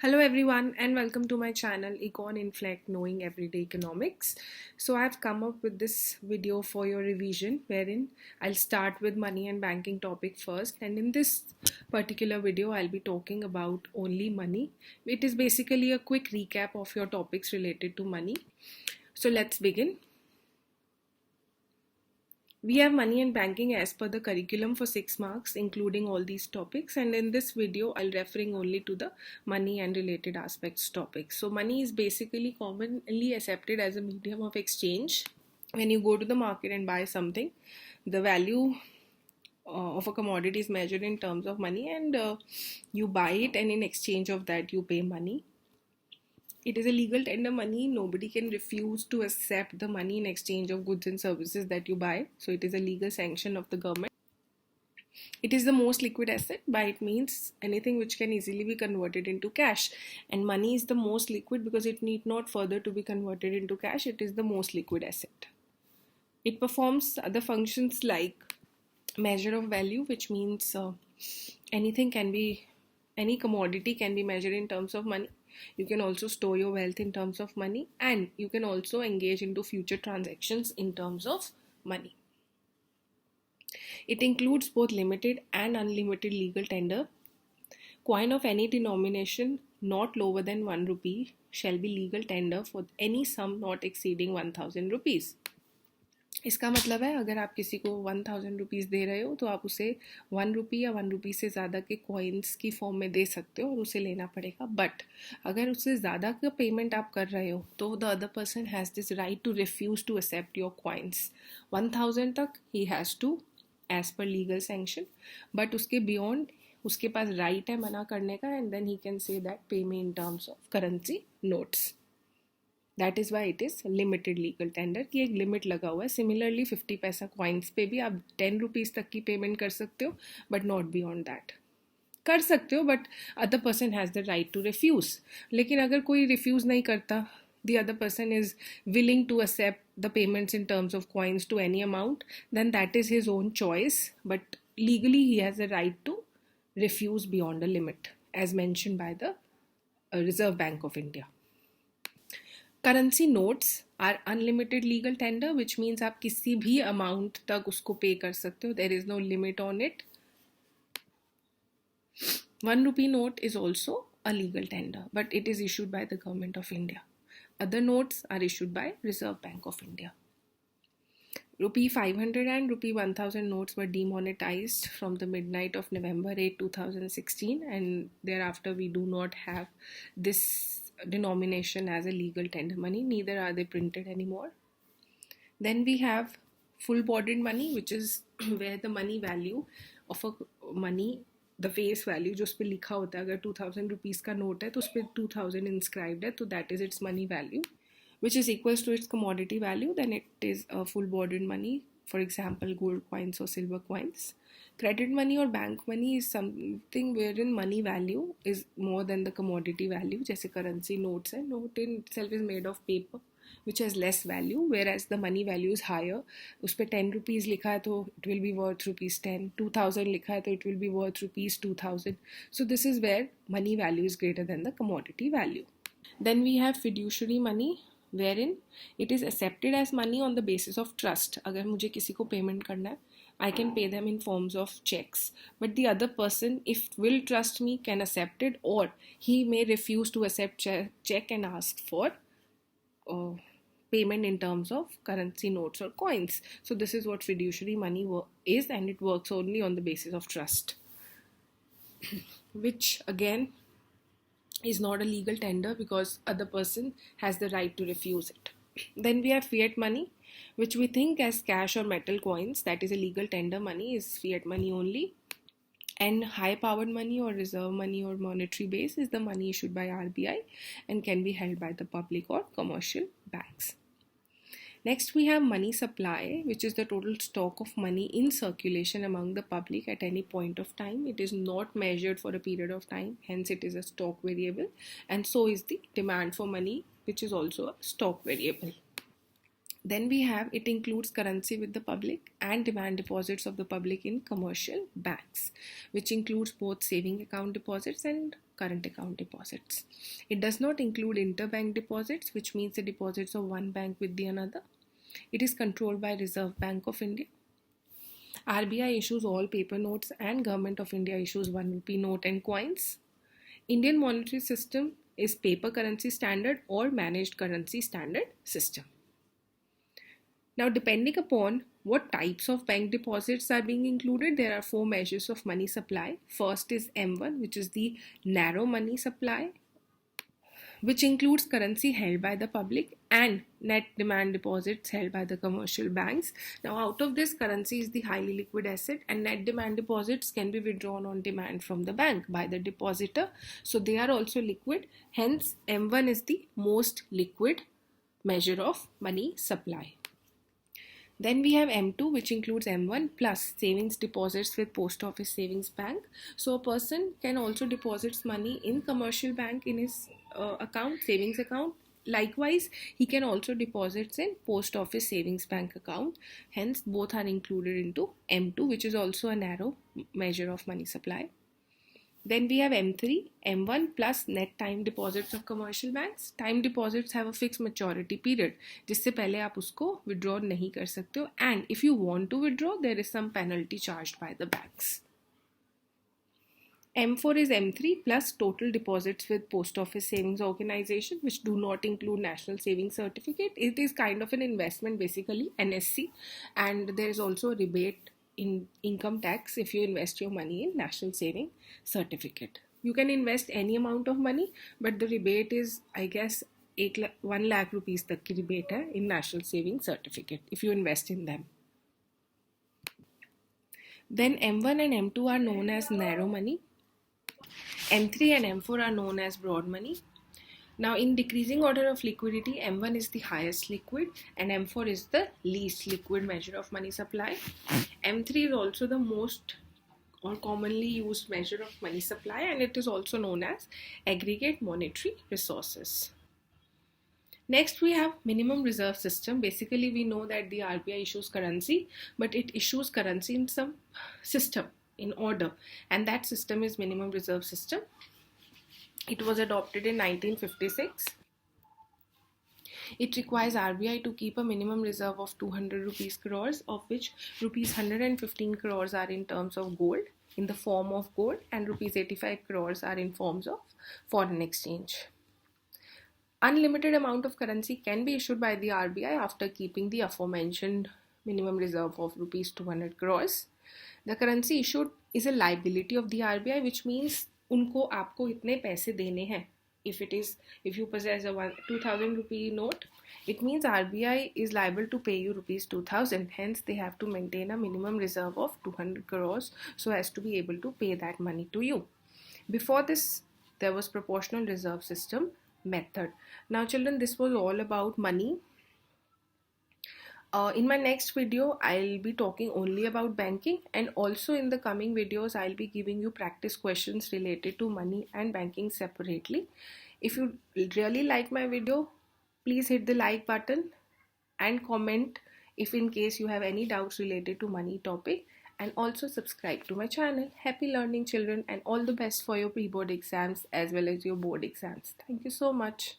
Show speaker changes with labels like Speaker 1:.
Speaker 1: Hello everyone and welcome to my channel Econ Inflect Knowing Everyday Economics. So I've come up with this video for your revision wherein I'll start with money and banking topic first, and in this particular video I'll be talking about only money. It is basically a quick recap of your topics related to money. So let's begin. We have money and banking as per the curriculum for 6 marks, including all these topics. And in this video, I'll referring only to the money and related aspects topics. So money is basically commonly accepted as a medium of exchange. When you go to the market and buy something, the value of a commodity is measured in terms of money, and you buy it, and in exchange of that, you pay money. It is a legal tender money. Nobody can refuse to accept the money in exchange of goods and services that you buy. So it is a legal sanction of the government. It is the most liquid asset. By it means anything which can easily be converted into cash. And money is the most liquid because it need not further to be converted into cash. It is the most liquid asset. It performs other functions like measure of value, which means any commodity can be measured in terms of money. You can also store your wealth in terms of money, and you can also engage into future transactions in terms of money. It includes both limited and unlimited legal tender. Coin of any denomination not lower than 1 rupee shall be legal tender for any sum not exceeding 1000 rupees. इसका मतलब है अगर आप किसी को 1000 rupees दे रहे हो तो आप उसे 1 रुपी या 1 रुपी से ज़्यादा के कॉइन्स की फॉर्म में दे सकते हो और उसे लेना पड़ेगा. बट अगर उससे ज़्यादा का पेमेंट आप कर रहे हो तो the other person has this right to refuse to accept your coins. 1000 तक ही has to as per legal sanction, but उसके बियॉन्ड उसके पास राइट है मना करने का, and then he can say that pay me in terms of currency notes. That is why it is limited legal tender की एक लिमिट लगा हुआ है. सिमिलरली 50 पैसा कॉइन्स पे भी आप 10 रुपीज़ तक की पेमेंट कर सकते हो, बट नॉट बियॉन्ड दैट. कर सकते हो but other person has the right to refuse. लेकिन अगर कोई रिफ्यूज़ नहीं करता, the other person is willing to accept the payments in terms of coins to any amount, then that is his own choice, but legally he has a right to refuse beyond a limit as mentioned by the Reserve Bank of India. Currency notes are unlimited legal tender, which means आप किसी भी amount तक उसको pay कर सकते हो. There is no limit on it. 1 rupee note is also a legal tender, but it is issued by the government of India. Other notes are issued by Reserve Bank of India. Rupee 500 and Rupee 1000 notes were demonetized from the midnight of November 8, 2016, and thereafter we do not have this denomination as a legal tender money, neither are they printed anymore. Then we have full bodied money, which is where the money value of a money, the face value जो उस पर लिखा होता है, अगर 2000 rupees का note है तो उस पर 2000 इंस्क्राइब्ड है, तो that is its money value which is equals to its commodity value. Then it is a full बॉर्डर्ड money, for example gold coins और सिल्वर कॉइन्स. क्रेडिट मनी और bank money is something where in money value is more than the commodity value. जैसे currency notes है, note in self is made of paper which has less value, whereas the money value is higher. उस पर 10 rupees लिखा है तो it will be worth rupees 10. 2000 लिखा है तो it will be worth rupees 2000. So this is where money value is greater than the commodity value. Then we have fiduciary money, wherein it is accepted as money on the basis of trust. अगर मुझे किसी को payment करना है, I can pay them in forms of checks. But the other person, if will trust me, can accept it, or he may refuse to accept check and ask for payment in terms of currency notes or coins. So this is what fiduciary money is, and it works only on the basis of trust, which again is not a legal tender because other person has the right to refuse it. Then we have fiat money, which we think as cash or metal coins. That is a legal tender money, is fiat money only. And high powered money or reserve money or monetary base is the money issued by RBI and can be held by the public or commercial banks. Next we have money supply, which is the total stock of money in circulation among the public at any point of time. It is not measured for a period of time, hence it is a stock variable, and so is the demand for money, which is also a stock variable. Then we have, it includes currency with the public and demand deposits of the public in commercial banks, which includes both saving account deposits and current account deposits. It does not include interbank deposits, which means the deposits of one bank with the another. It is controlled by Reserve Bank of India. RBI issues all paper notes and Government of India issues 1 rupee note and coins. Indian monetary system is paper currency standard or managed currency standard system. Now, depending upon what types of bank deposits are being included, there are 4 measures of money supply. First is M1, which is the narrow money supply, which includes currency held by the public and net demand deposits held by the commercial banks. Now, out of this, currency is the highly liquid asset, and net demand deposits can be withdrawn on demand from the bank by the depositor. So, they are also liquid. Hence, M1 is the most liquid measure of money supply. Then we have M2, which includes M1 plus savings deposits with post office savings bank. So a person can also deposit money in commercial bank in his account, savings account. Likewise, he can also deposit in post office savings bank account. Hence, both are included into M2, which is also a narrow measure of money supply. Then we have M3, M1 plus net time deposits of commercial banks. Time deposits have a fixed maturity period, जिससे पहले आप उसको withdraw नहीं कर सकते हो. And if you want to withdraw, there is some penalty charged by the banks. M4 is M3 plus total deposits with post office savings organization, which do not include national savings certificate. It is kind of an investment, basically, NSC, and there is also a rebate in income tax if you invest your money in national saving certificate. You can invest any amount of money, but the rebate is, I guess, 1 lakh rupees tak ki rebate hai in national saving certificate if you invest in them. Then M1 and M2 are known as narrow money. M3 and M4 are known as broad money. Now, in decreasing order of liquidity, M1 is the highest liquid and M4 is the least liquid measure of money supply. M3 is also the most or commonly used measure of money supply, and it is also known as aggregate monetary resources. Next, we have minimum reserve system. Basically, we know that the RBI issues currency, but it issues currency in some system, in order, and that system is minimum reserve system. It was adopted in 1956. It requires RBI to keep a minimum reserve of 200 rupees crores, of which rupees 115 crores are in terms of gold, in the form of gold, and rupees 85 crores are in forms of foreign exchange. Unlimited amount of currency can be issued by the RBI after keeping the aforementioned minimum reserve of rupees 200 crores. The currency issued is a liability of the RBI, which means उनको आपको इतने पैसे देने हैं. If you possess a 2000 rupee note, it means RBI is liable to pay you rupees 2000. Hence, they have to maintain a minimum reserve of 200 crores so as to be able to pay that money to you. Before this, there was proportional reserve system method. Now, children, this was all about money. In my next video, I'll be talking only about banking, and also in the coming videos, I'll be giving you practice questions related to money and banking separately. If you really like my video, please hit the like button and comment if in case you have any doubts related to money topic, and also subscribe to my channel. Happy learning, children, and all the best for your pre-board exams as well as your board exams. Thank you so much.